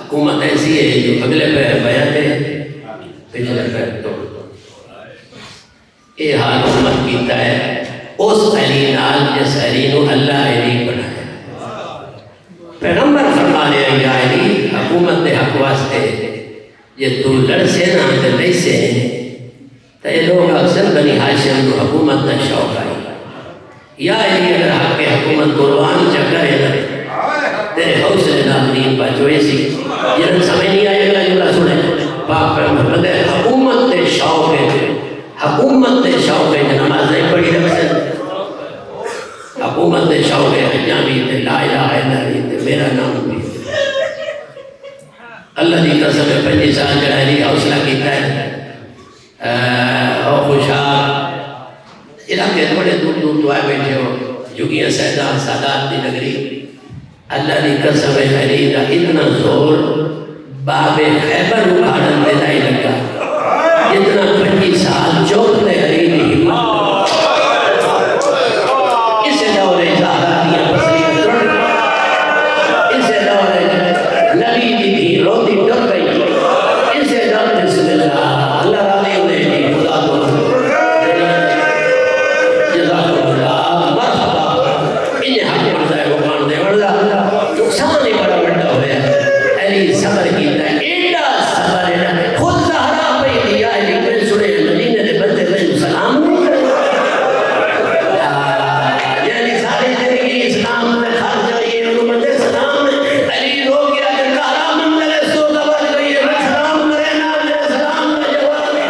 حکومت ایسی ہے جو اگلے پیر بیعت ہے پچھلے پیر توڑ یہ حال امت کیتا ہے اس علی نال جس علی نو اللہ علی بنایا پیغمبر فرما رہے ہیں یا علی حکومت دے حق واسطے یہ تو لڑ سے نہ تے نہیں سے تو یہ لوگ اکثر بنی ہاشم کو حکومت نہ شوق آئی یا علی اگر حق کے حکومت قربان چکر ہے تیرے حوصلے نام دین پاچوئے سی یہ سمجھ نہیں آئے گا جملہ سنے پاک پیغمبر حکومت دے شوق ہے حکومت دے شوق ہے نماز نہیں پڑھی رکھ سے حکومت دے شوق ہے حجامی تے لا الہ الا اللہ تے میرا نام بھی اللہ دی قسم ہے 25 سال جڑا علی حوصلہ کیتا ہے اور خوشحال علاقے بڑے دور دور تو آئے بیٹھے ہو جگیاں سیدان سادات دی نگری اللہ دی قسم ہے علی دا اتنا زور باب خیبر اکھاڑن دے لائی لگا جتنا 25 سال چوک دے علی دی ہمت اسے دور اظہارات دیا بسری اسے دور نبی دی بھی روتی ڈر گئی اسے دور بسم اللہ اللہ راضی ہوئے نہیں خدا تو جزاک اللہ مرحبا انہیں حق پڑھتا ہے وقان دے ورزا نقصان ہی بڑا بڑا ہویا علی صبر کیتا ہے ایڈا صبر ہے خود زہرا پہ دیا علی میں سنے مدینہ دے بندے میں سلام نہیں کرے یعنی ساری زندگی اسلام میں خرچ ہوئی ہے انہوں بندے سلام علی رو گیا کہ کارا منزل سو دبر گئی ہے میں سلام کرے نا میں سلام کا جواب نہیں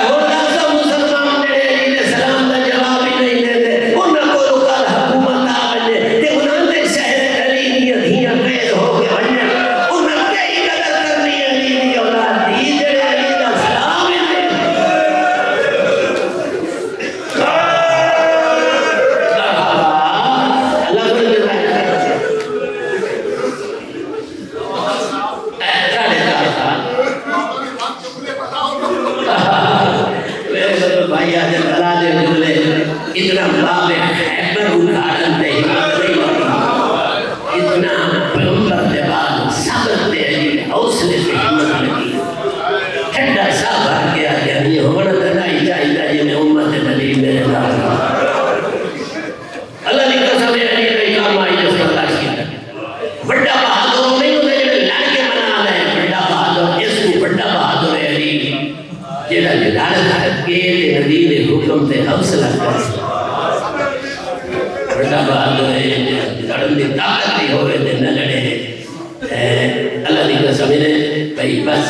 ہو لازم مسلمان نے علی نے سلام کا جواب ہی نہیں دیتے انہوں کو رکال حکومت آ بنے تے انہوں نے شہر علی دیا دھیاں قید ہو کے بنے انہوں نے کئی قدر کرنی علی دی اولاد دی جڑے علی دا سلام ہے اللہ کو دے رہا ہے بھائی آجے بلا دے جملے اتنا باب خیبر اکھاڑن دے ہمت نہیں ہوتی اتنا پیغمبر دے بعد صبر دے علی حوصلے سے ہمت لگی ٹھنڈا صاحب آ گیا یہ ہونا تنائی چاہیے جی میں امت نبی میرے نام اللہ کی قسم ہے علی نے کام آئی جس کا تلاش کیا بڑا بہادر نہیں ہوتے جب لڑ کے منا لے بڑا بہادر اس کو بڑا بہادر ہے علی جیڑا جلالت حق کے نبی نے حکم تے حوصلہ کر بڑا بہادر ہے لڑن دی طاقت نہیں ہوئے تے نہ لڑے اللہ کی قسم ہے بھائی بس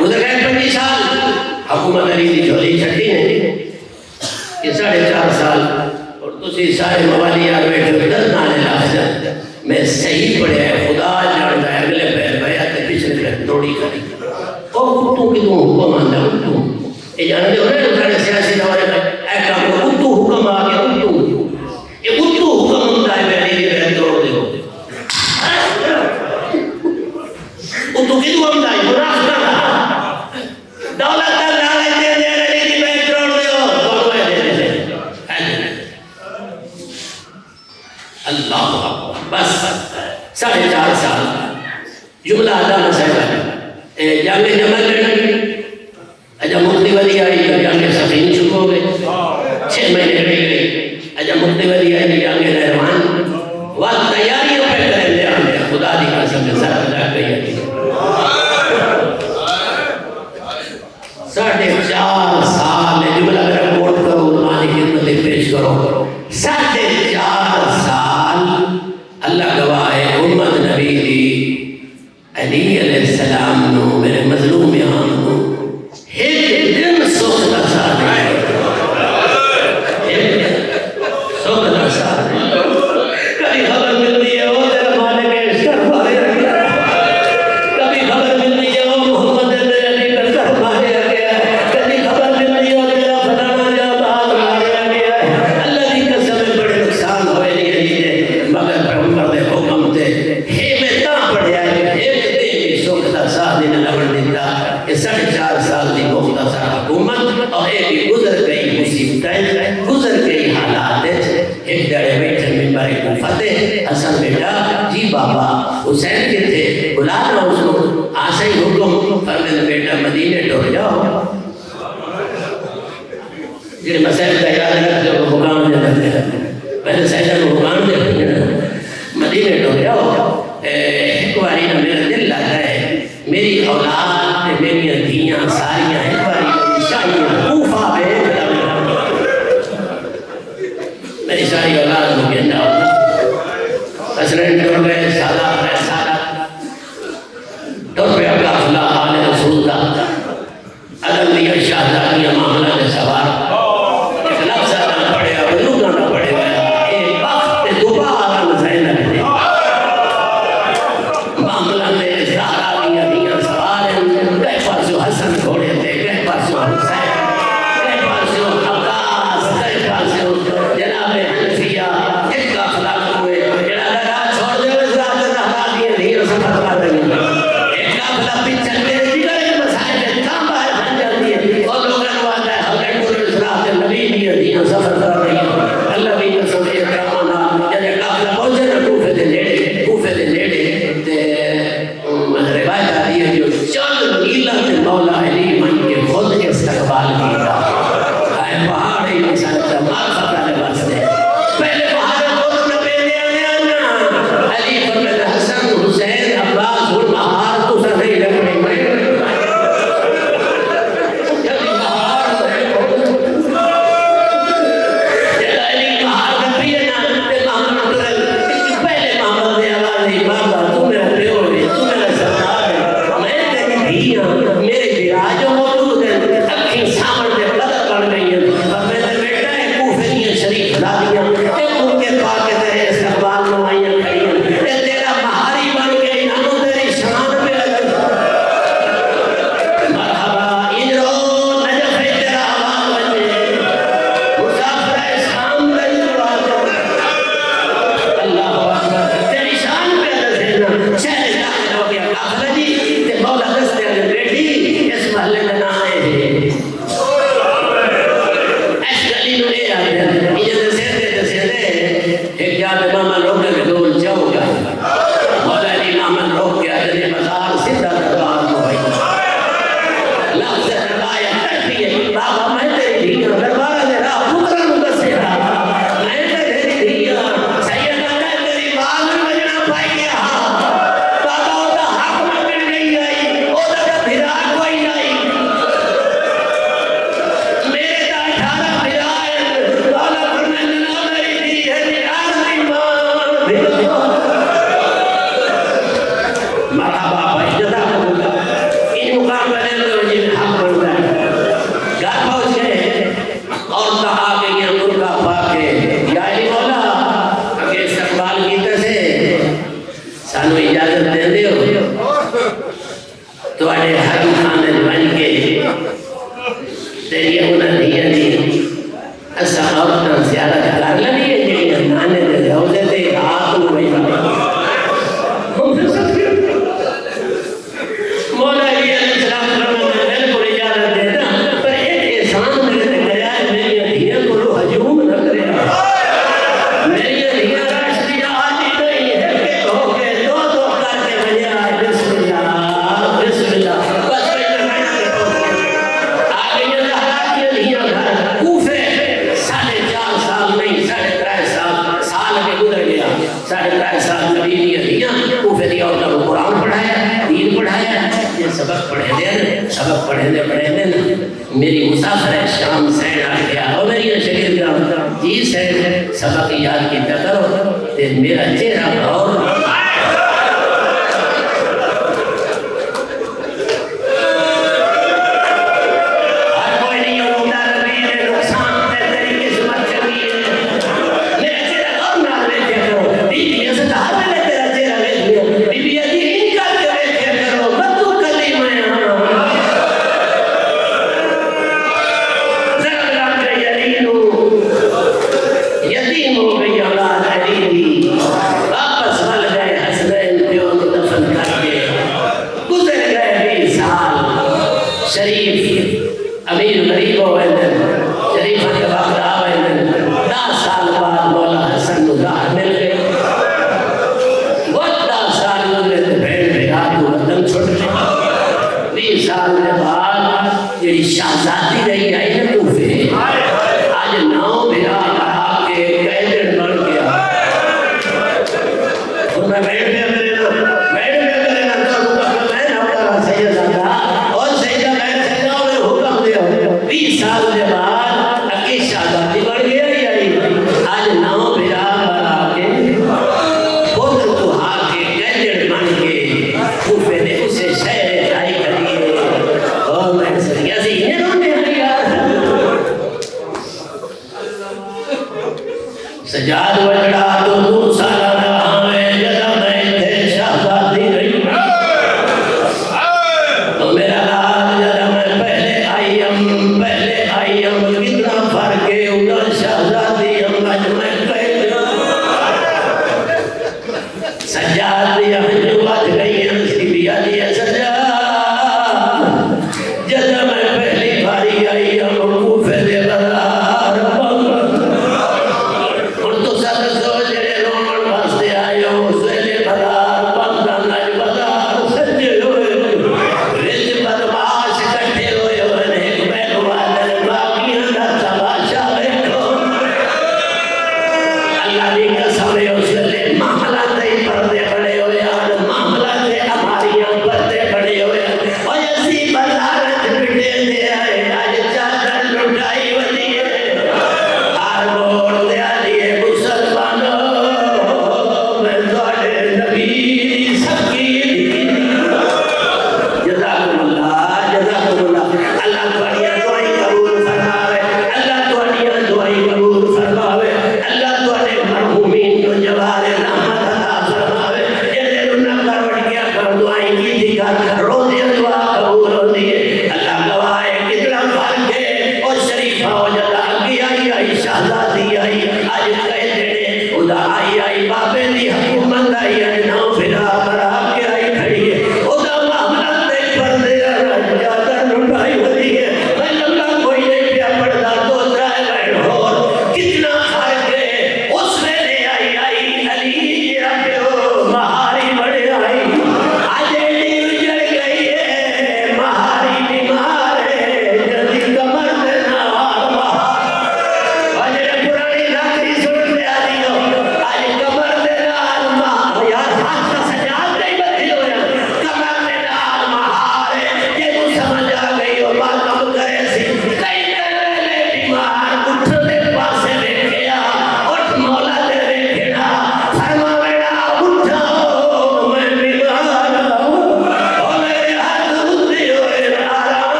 گزر گئے 25 سال حکومت علی دی جھولی چھٹی ہے یہ 4.5 سال اور تسی سارے موالی یار بیٹھے در نالے لافظ میں صحیح پڑھے ہے خدا جانتا ہے اگلے پیر بیعت پچھلے پیر توڑی کری او کتوں کتوں حکم آندہ کتوں یہ جانتے ہو رہے ہیں سارے سیاسی دوارے میں اے کام کو کتوں حکم آگیا کتوں یہ کتوں حکم ہوتا ہے بیٹی کے بیعت توڑ دے ہو کتوں کتوں آمدہ ہے منافقہ دولت کا لالے دے دے علی کی بیعت توڑ دے ہو توڑ دے دے اللہ بس 4.5 سال جملہ آدھا مسئلہ جنگ جمل لڑی اجا مقتی والی آئی جنگ سفین شروع ہو گئے 6 مہینے رہ گئی اجا مقتی والی آئی جنگ رحمان وقت تیاریوں پہ کریں لے آنے خدا دی قسم میں سر ادا گئی ہے 4.5 سال جملہ میرا کوٹ کرو علماء کی خدمت پیش کرو 4.5 سال اللہ گواہ ہے امت نبی دی علی علیہ السلام نو میرے مظلوم یہاں نو ایک دن سوکھ دا ساتھ ہے سوکھ دا ساتھ ہے کبھی خبر ملتی ہے وہ تیرا مالک ہے سر بھارے رکھا کبھی خبر ملتی ہے وہ محمد علی کا سر بھارے رکھا کبھی خبر ملتی ہے وہ تیرا فلانا جا بات بھارے رکھا اللہ کی قسم میں بڑے نقصان ہوئے نہیں علی نے مگر پیغمبر دے حکم تے ہی میں تاں پڑھیا ہے ایک دن سوکھ دا ساتھ دینا لگن دیتا کہ 4.5 حسین کے تھے بلا رہا اس کو آسا ہی حکم فرمائے بیٹا مدینے ٹور جاؤ جنہیں مسائل کا ارادہ کرتے ہیں وہ حکام دے کرتے ہیں پہلے سیدہ کو حکام دے کرتے ہیں مدینے ٹور جاؤ ایک باری نا میرا دل لگتا ہے میری اولاد میری دھیاں ساریاں ایک باری شاہیاں کوفہ پہ میری ساری اولاد کو گندہ ہوتا حسنین ٹور گئے سادہ ٹور پہ اب قافلہ آل رسول کا عدم دیا شہزادیاں معاملہ میں سوار ایک لفظ نہ پڑے اور لوگاں نہ پڑے ایک وقت دوبارہ زینب نے معاملہ میں زہرا دیا سوار ہیں کئی پاسوں حسن گھوڑے تھے کئی پاسوں حسین کئی پاسوں عباس کئی پاسوں جناب حنفیہ ایک قافلہ ہوئے جناب لگا چھوڑ دے اس رات سے ہٹا دیے نہیں اور سفر کر دیں ایک قافلہ پیچھے میرے دیگر مسائل کے کام باہر بن جاتی ہے اور لوگ رہتا ہے ہمیں پورے اس رات سے نبی دیے دیاں سفر کر رہی ہیں اللہ بھی قسم اکرامنا جب قافلہ پہنچے نا کوفے دے نیڑے روایت آتی ہے جو چند میلہ سے مولا علی من کے خود استقبال کیتا ہے پہاڑی انسان کا مال فتح نے بستے پہلے پہاڑے خود نبی دیانے آنا علی فرمد حسن حسین عباس المہار تو سر نہیں لگنے میں جب مہار جب علی مہار کا پینا تے محمد پہلے محمد نے آواز نہیں بابا تو میرا پیو ہے تو میرا سردار ہے میں تیری دھیاں میرے براج موجود ہیں اکھیں سامن دے قدر بڑھ گئی ہیں اور میں نے بیٹا ہے کوفیاں شریف لا دیا ایک ان کے پاک تیرے استقبال میں آئیاں کھڑی ہیں اے تیرا مہاری بن گئی نانو تیری شان پہ لگا مرحبا انرو نجف ہے تیرا آواز بجے مسافر اسلام دجوار اللہ اکبر تیری شان پہ لگا شہر داخل ہو گیا قافلہ جی تے مولا دستے ہیں بیٹی اس محلے میں نہ آئے ہیں اس گلی میں لے آتے ہیں یہ دسے دے ایک جاد ماما روک کے دول جاؤ گا مولا علی ماما روک کے ادھر بازار سدھا دربار کو ہوئی لفظ روایت کرتی ہے بابا میں تیری دھیاں دربار دے رہا پترن دسے رہا میں تیری دھیاں سیدہ میں تیری بال میں بجنا پائی گیا بابا ہوتا حق مانگن نہیں آئی ہوتا پھرا کوئی نہیں میرے دا 18 پھرا ہے والا فرمائن نہ میری دی ہے نگاہ نہیں مان مرحبا بھائی جدا ہوگا ان مقام بنے لوگ جن حق بنتا ہے گھر پہنچ گئے اور کہا کہ یہ مرغا پاکے یا علی مولا اگر استقبال کیتے سے سانو اجازت دے دے ہو تو اڑے حاجی خانے بن کے تیری انہاں دیا دی اسا عورتاں زیارت کر لنی ہے جی نانے دے روزے تے رات نو وہی مولا علی علیہ السلام فرماتے ہیں بالکل اجازت دیتا پر ایک احسان میرے تے گیا ہے میری دھیاں کو ہجوم نہ کرے میری دھیاں راشدی آتی نہیں ہے کہ ہو کے دو کر کے بجائے بسم اللہ بس آگے یہ زہرا کی دھیاں گھر کوفے 4.5 سال نہیں 3.5 سال کے گزر گیا 3.5 سال نبی دی دھیاں کوفے دی عورتوں کو قرآن پڑھایا دین پڑھایا یہ سبق پڑھے دے میری مسافر ہے شام سین آ گیا اور میری شریف گرام جی سین سبق یاد کی کرو تے میرا چہرہ اور یتیم ہو گئی اولاد علی دی واپس مل گئے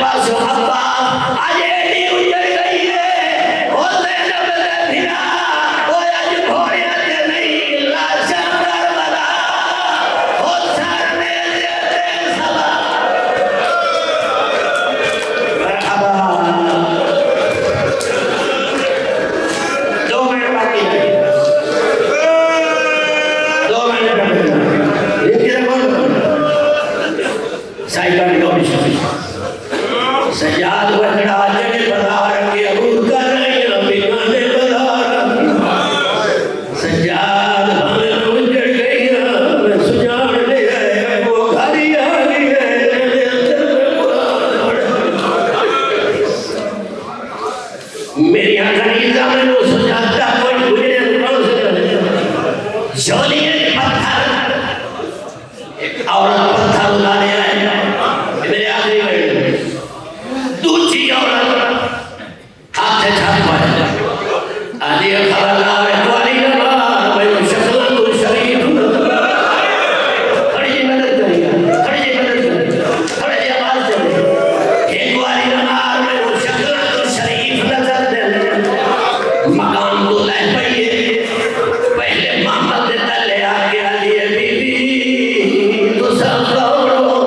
پاس ابا آج ایڈی اجڑ گئی ہے وہ زینب دے بھیرا وہ آج گھوڑیاں تے نہیں لاشاں کربلا وہ سارنے دے سبا مرحبا دو منٹ باقی ہے سائیکل کو بھی سجاد وجڑا جنے بازار کے ابو کر رہی ہیں بیمانے بازار سجاد ہمیں اجڑ گئی ہیں میں سجاڑ لے رہے وہ گھری آگئی ہے میرے اندر میں قرآن میری آنکھنیزہ میں وہ سجادتا کوئی گھنے کون سے جولی ہے پتھر ایک عورت پتھر الانے آئے میرے آخری میں دوچی عورت ہاتھ چھاپ پائے آدھی خبردار اخوانی نمار میں شکلہ تو شریف کھڑی جی مدد کریں گا کھڑی جی مدد کریں گا کھڑی جی آواز چلے ایک واری نمار میں شکلہ تو شریف نظر دے مقام تو لے پئیے پہلے محمد تلے آگے آلیے بی بی تو سب کھوڑو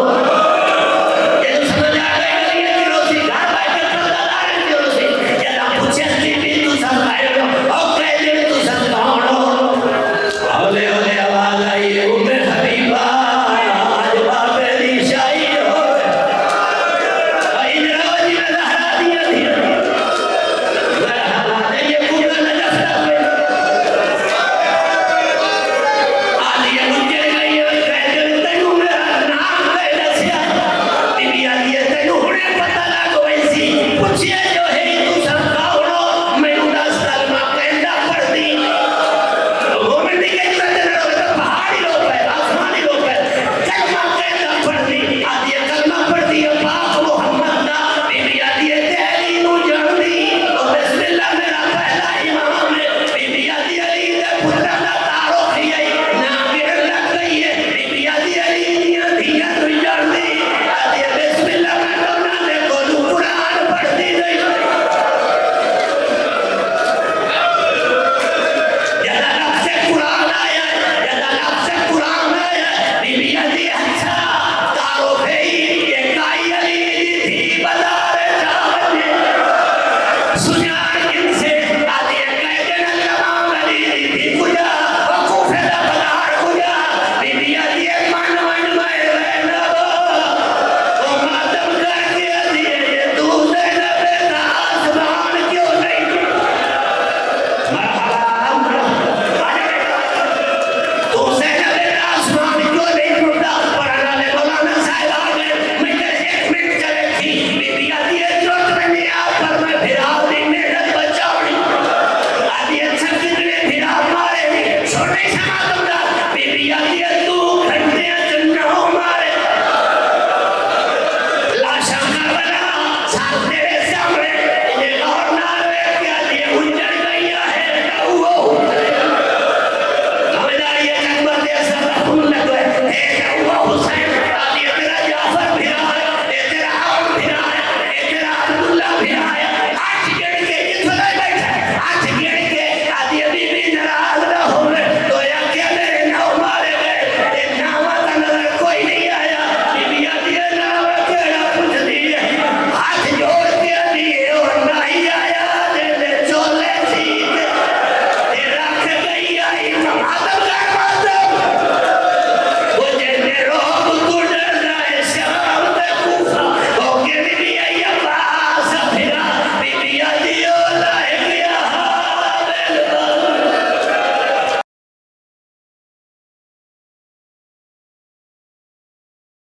Saturday.